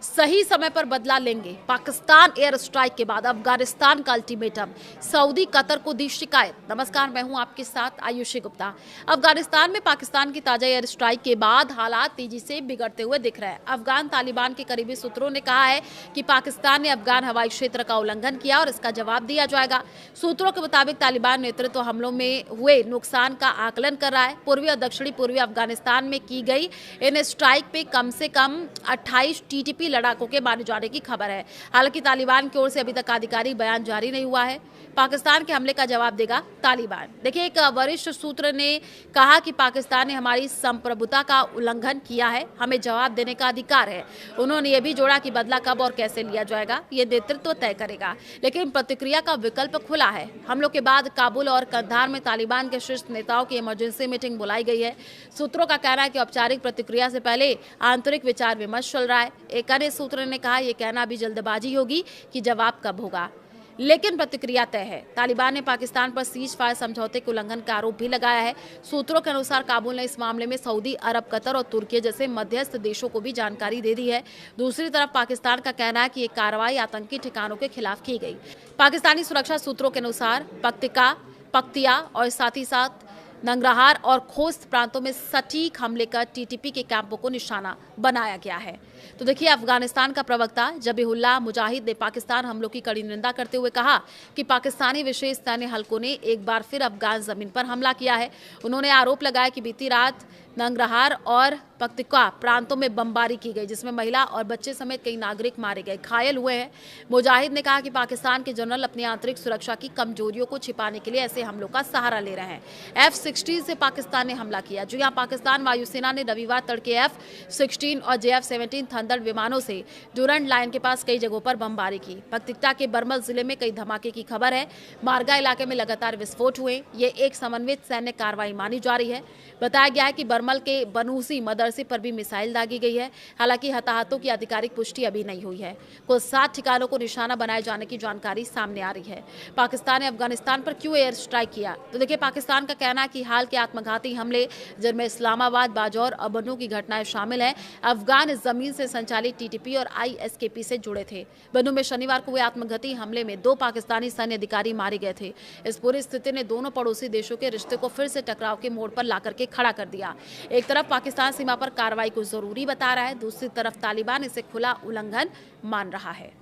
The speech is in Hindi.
सही समय पर बदला लेंगे। पाकिस्तान एयर स्ट्राइक के बाद अफगानिस्तान का अल्टीमेटम, सऊदी कतर को दी शिकायत। नमस्कार, मैं हूं आपके साथ आयुषी गुप्ता। अफगानिस्तान में पाकिस्तान की ताजा एयर स्ट्राइक के बाद हालात तेजी से बिगड़ते हुए दिख रहे हैं। अफगान तालिबान के करीबी सूत्रों ने कहा है कि पाकिस्तान ने अफगान हवाई क्षेत्र का उल्लंघन किया और इसका जवाब दिया जाएगा। सूत्रों के मुताबिक तालिबान नेतृत्व हमलों में हुए नुकसान का आकलन कर रहा है। पूर्वी और दक्षिणी पूर्वी अफगानिस्तान में की गई इन स्ट्राइक पे कम से कम 28 टीटीपी लड़ाकों के मारे जाने की खबर है। हालांकि तालिबान की ओर से अभी तक आधिकारिक बयान जारी नहीं हुआ है। पाकिस्तान के हमले का जवाब देगा तालिबान। देखिए, एक वरिष्ठ सूत्र ने कहा कि पाकिस्तान ने हमारी संप्रभुता का उल्लंघन किया है, हमें जवाब देने का अधिकार है। उन्होंने यह भी जोड़ा कि बदला कब और कैसे लिया जाएगा ये नेतृत्व तय करेगा, लेकिन प्रतिक्रिया का विकल्प खुला है। हमलों के बाद काबुल और कंधार में तालिबान के शीर्ष नेताओं की इमरजेंसी मीटिंग बुलाई गई है। सूत्रों का कहना है कि औपचारिक प्रतिक्रिया से पहले आंतरिक विचार विमर्श चल रहा है। एक अन्य सूत्र ने कहा यह कहना अभी जल्दबाजी होगी कि जवाब कब होगा, लेकिन प्रतिक्रिया तय है। तालिबान ने पाकिस्तान पर सीज फायर समझौते के उल्लंघन का आरोप भी लगाया है। सूत्रों के अनुसार काबुल ने इस मामले में सऊदी अरब, कतर और तुर्की जैसे मध्यस्थ देशों को भी जानकारी दे दी है। दूसरी तरफ पाकिस्तान का कहना है कि ये कार्रवाई आतंकी ठिकानों के खिलाफ की गई। पाकिस्तानी सुरक्षा सूत्रों के अनुसार पख्तिया और साथ ही साथ नंगरहार और खोस्त प्रांतों में सटीक हमले कर टीटीपी के कैंपों को निशाना बनाया गया है। तो देखिए, अफगानिस्तान का प्रवक्ता जबीहुल्लाह मुजाहिद ने पाकिस्तान हमलों की कड़ी निंदा करते हुए कहा कि पाकिस्तानी विशेष सैन्य हल्कों ने एक बार फिर अफगान जमीन पर हमला किया है। उन्होंने आरोप लगाया कि बीती रात नंगरहार और पख्तिया प्रांतों में बमबारी की गई, जिसमें महिला और बच्चे समेत कई नागरिक मारे गए, घायल हुए हैं। मुजाहिद ने कहा कि पाकिस्तान के जनरल अपनी आंतरिक सुरक्षा की कमजोरियों को छिपाने के लिए ऐसे हमलों का सहारा ले रहे हैं। F-16 से पाकिस्तान ने हमला किया। जी हां, पाकिस्तान वायुसेना ने रविवार तड़के F-16 और JF-17 थंडर विमानों से डूरंड लाइन के पास कई जगहों पर बमबारी की। पख्तिया के बरमल जिले में कई धमाके की खबर है। मारगा इलाके में लगातार विस्फोट हुए। ये एक समन्वित सैन्य कार्रवाई मानी जा रही है। बताया गया है कि बरमल के बनूसी मदरसे पर भी मिसाइल दागी गई है। हालांकि हताहतों की आधिकारिक पुष्टि अभी नहीं हुई है। कुल 7 ठिकानों को निशाना बनाए जाने की जानकारी सामने आ रही है। पाकिस्तान ने अफगानिस्तान पर क्यों एयर स्ट्राइक किया? तो देखिए, पाकिस्तान का कहना है कि हाल के आत्मघाती हमले, जिनमें इस्लामाबाद, बाजौर और बन्नू की घटनाएं शामिल हैं, अफगान जमीन से संचालित टीटीपी और ISKP से जुड़े थे। बन्नू में शनिवार को हुए आत्मघाती हमले में 2 पाकिस्तानी सैन्य अधिकारी मारे गए थे। इस पूरी स्थिति ने दोनों पड़ोसी देशों के रिश्ते को फिर से टकराव के मोड़ पर लाकर के खड़ा कर दिया। एक तरफ पाकिस्तान सीमा पर कार्रवाई को जरूरी बता रहा है, दूसरी तरफ तालिबान इसे खुला उल्लंघन मान रहा है।